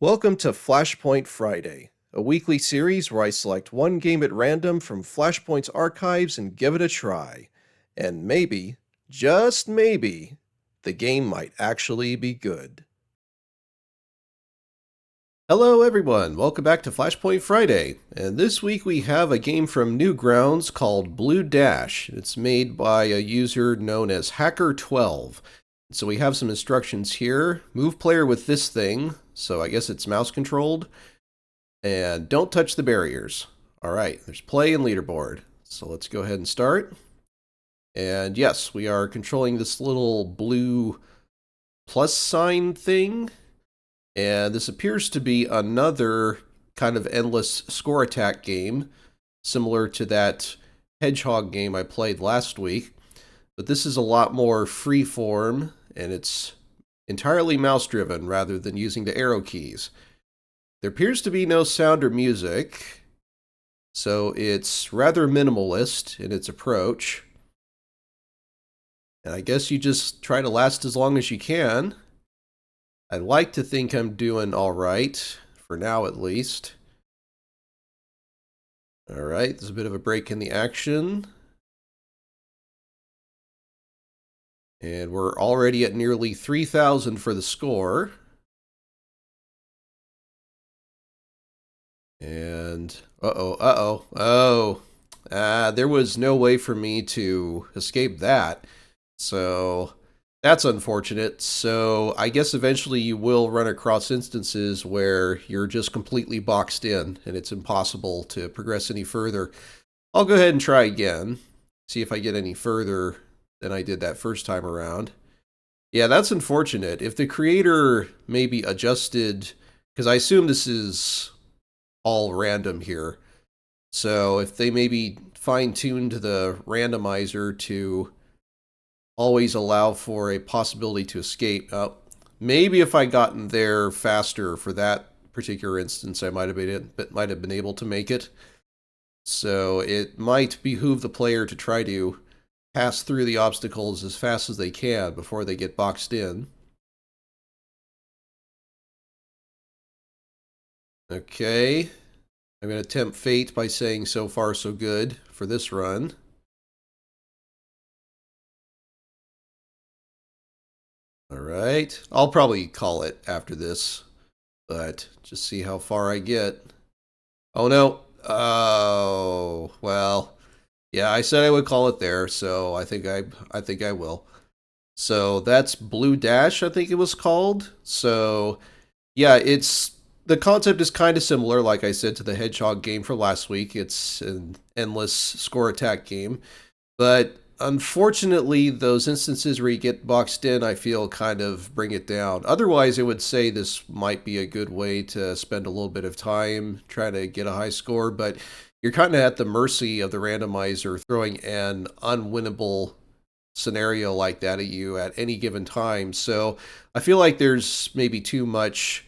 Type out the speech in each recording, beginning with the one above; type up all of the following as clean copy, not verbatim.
Welcome to Flashpoint Friday, a weekly series where I select one game at random from Flashpoint's archives and give it a try. And maybe, just maybe, the game might actually be good. Hello everyone, welcome back to Flashpoint Friday. And this week we have a game from Newgrounds called Blue Dash. It's made by a user known as Hacker12. So we have some instructions here. Move player with this thing, so I guess it's mouse controlled. And don't touch the barriers. Alright, there's play and leaderboard. So let's go ahead and start. And yes, we are controlling this little blue plus sign thing. And this appears to be another kind of endless score attack game, similar to that hedgehog game I played last week. But this is a lot more freeform, and it's entirely mouse-driven rather than using the arrow keys. There appears to be no sound or music, so it's rather minimalist in its approach. And I guess you just try to last as long as you can. I'd like to think I'm doing all right, for now at least. All right, there's a bit of a break in the action. And we're already at nearly 3,000 for the score. And, there was no way for me to escape that. So that's unfortunate. So I guess eventually you will run across instances where you're just completely boxed in and it's impossible to progress any further. I'll go ahead and try again, see if I get any further than I did that first time around. Yeah, that's unfortunate. If the creator maybe adjusted, because I assume this is all random here, so if they maybe fine-tuned the randomizer to always allow for a possibility to escape, maybe if I gotten there faster for that particular instance, I might have been able to make it. So it might behoove the player to try to pass through the obstacles as fast as they can before they get boxed in. Okay, I'm going to tempt fate by saying so far so good for this run. Alright, I'll probably call it after this, but just see how far I get. Oh no, oh, well, yeah, I said I would call it there, so I think I will. So that's Blue Dash, I think it was called. So yeah, the concept is kind of similar, like I said, to the Hedgehog game from last week. It's an endless score attack game. But unfortunately, those instances where you get boxed in, I feel kind of bring it down. Otherwise, I would say this might be a good way to spend a little bit of time trying to get a high score, but you're kind of at the mercy of the randomizer throwing an unwinnable scenario like that at you at any given time. So I feel like there's maybe too much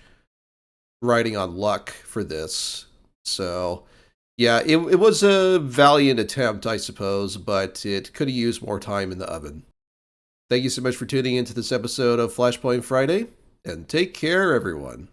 riding on luck for this. So yeah, it was a valiant attempt, I suppose, but it could have used more time in the oven. Thank you so much for tuning into this episode of Flashpoint Friday, and take care, everyone.